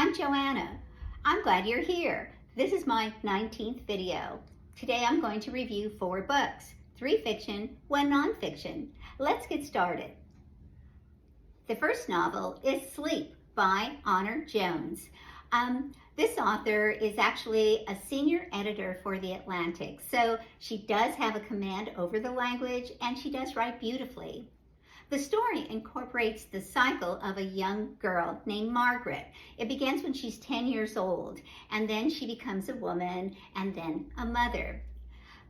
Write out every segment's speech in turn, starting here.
I'm Joanna. I'm glad you're here. This is my 19th video. Today I'm going to review 4 books, 3 fiction, 1 nonfiction. Let's get started. The first novel is Sleep by Honor Jones. This author is actually a senior editor for The Atlantic, so she does have a command over the language and she does write beautifully. The story incorporates the cycle of a young girl named Margaret. It begins when she's 10 years old, and then she becomes a woman, and then a mother.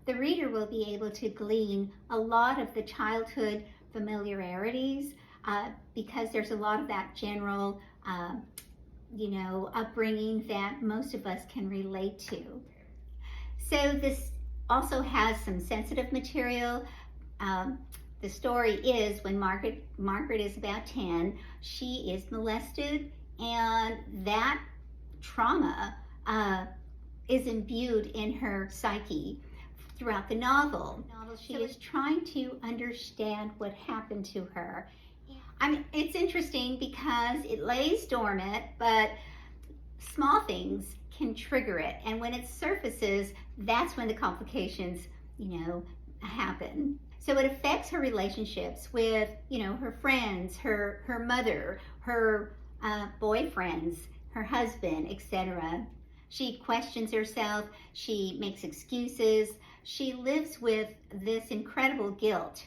The reader will be able to glean a lot of the childhood familiarities because there's a lot of that general, upbringing that most of us can relate to. So this also has some sensitive material. The story is when Margaret is about 10, she is molested, and that trauma is imbued in her psyche throughout the novel. She is trying to understand what happened to her. I mean, it's interesting because it lays dormant, but small things can trigger it, and when it surfaces, that's when the complications, happen. So it affects her relationships with, her friends, her mother, her boyfriends, her husband, etc. She questions herself, she makes excuses, she lives with this incredible guilt.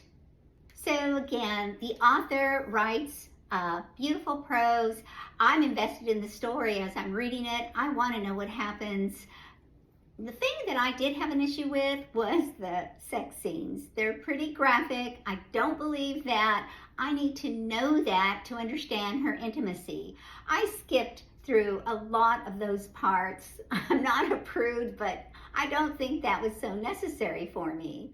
So again, the author writes beautiful prose. I'm invested in the story as I'm reading it. I want to know what happens. The thing that I did have an issue with was the sex scenes. They're pretty graphic. I don't believe that. I need to know that to understand her intimacy. I skipped through a lot of those parts. I'm not a prude, but I don't think that was so necessary for me.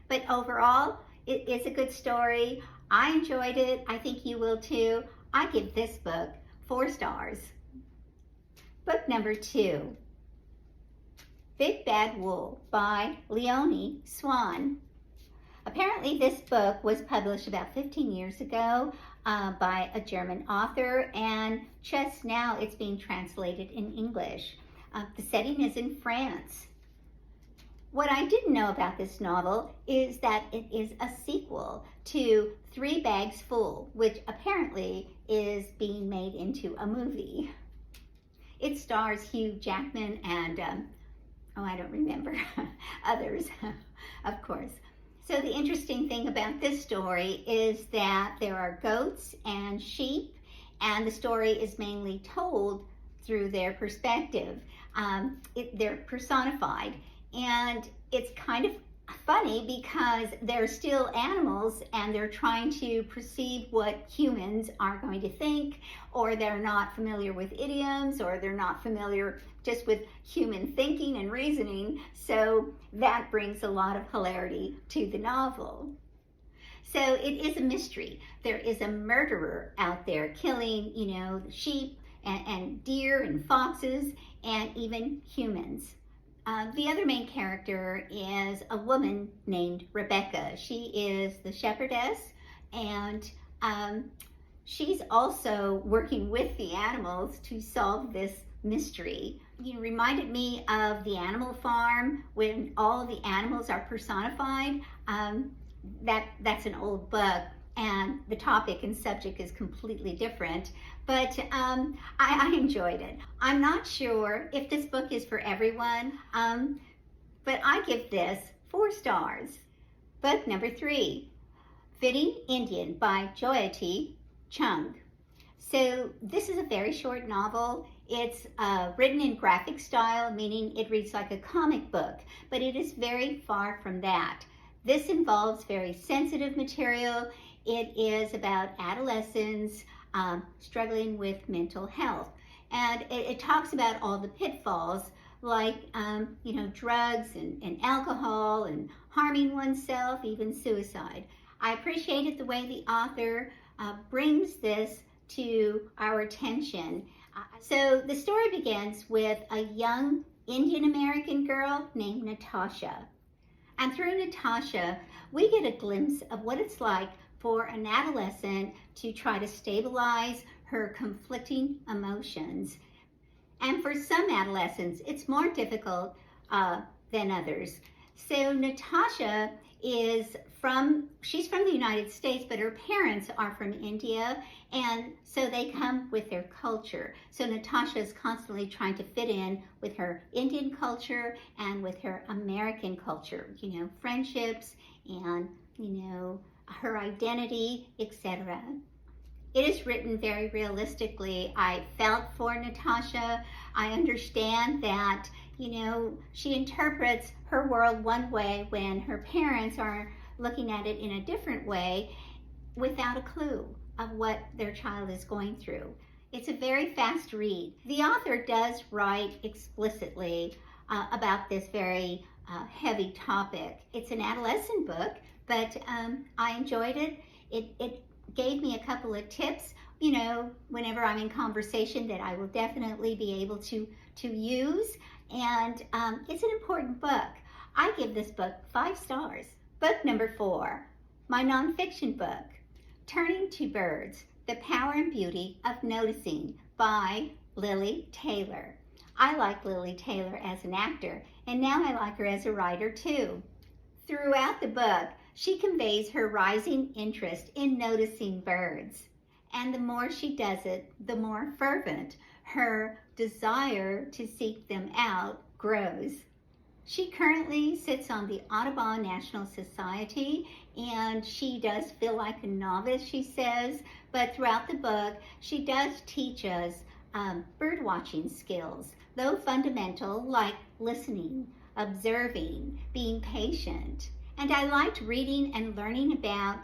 But overall, it is a good story. I enjoyed it. I think you will too. I give this book 4 stars. Book number 2. Big Bad Wolf by Leonie Swan. Apparently this book was published about 15 years ago by a German author, and just now it's being translated in English. The setting is in France. What I didn't know about this novel is that it is a sequel to 3 Bags Full, which apparently is being made into a movie. It stars Hugh Jackman and I don't remember others, of course. So the interesting thing about this story is that there are goats and sheep, and the story is mainly told through their perspective. They're personified, and it's kind of funny because they're still animals and they're trying to perceive what humans are going to think, or they're not familiar with idioms, or they're not familiar just with human thinking and reasoning. So that brings a lot of hilarity to the novel. So it is a mystery. There is a murderer out there killing, sheep and deer and foxes and even humans. The other main character is a woman named Rebecca. She is the shepherdess, and she's also working with the animals to solve this mystery. You reminded me of the Animal Farm when all of the animals are personified. That's an old book, and the topic and subject is completely different, but I enjoyed it. I'm not sure if this book is for everyone, but I give this 4 stars. Book number 3, Fitting Indian by Joyati Chung. So this is a very short novel. It's written in graphic style, meaning it reads like a comic book, but it is very far from that. This involves very sensitive material. It is about adolescents struggling with mental health. And it talks about all the pitfalls like, drugs and alcohol and harming oneself, even suicide. I appreciated the way the author brings this to our attention. So the story begins with a young Indian American girl named Natasha. And through Natasha, we get a glimpse of what it's like for an adolescent to try to stabilize her conflicting emotions. And for some adolescents, it's more difficult than others. So Natasha she's from the United States, but her parents are from India, and so they come with their culture. So Natasha is constantly trying to fit in with her Indian culture and with her American culture, friendships and, her identity, etc. It is written very realistically. I felt for Natasha. I understand that, she interprets her world one way when her parents are looking at it in a different way without a clue of what their child is going through. It's a very fast read. The author does write explicitly about this very heavy topic. It's an adolescent book, but I enjoyed it. It gave me a couple of tips, whenever I'm in conversation that I will definitely be able to use. And it's an important book. I give this book 5 stars. Book number 4, my nonfiction book, Turning to Birds, The Power and Beauty of Noticing by Lili Taylor. I like Lili Taylor as an actor, and now I like her as a writer too. Throughout the book, she conveys her rising interest in noticing birds. And the more she does it, the more fervent her desire to seek them out grows. She currently sits on the Audubon National Society, and she does feel like a novice, she says, but throughout the book, she does teach us bird watching skills, though fundamental, like listening, observing, being patient. And I liked reading and learning about,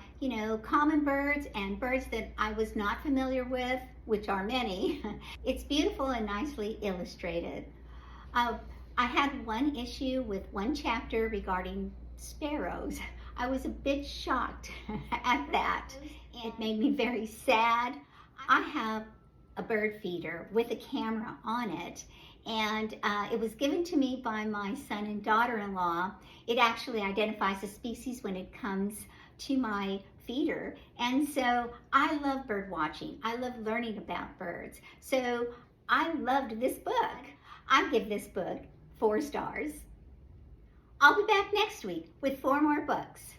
common birds and birds that I was not familiar with, which are many. It's beautiful and nicely illustrated. I had one issue with one chapter regarding sparrows. I was a bit shocked at that. It made me very sad. I have a bird feeder with a camera on it, and it was given to me by my son and daughter-in-law. It actually identifies a species when it comes to my feeder, and so I love bird watching. I love learning about birds. So I loved this book. I give this book 4 stars. I'll be back next week with 4 more books.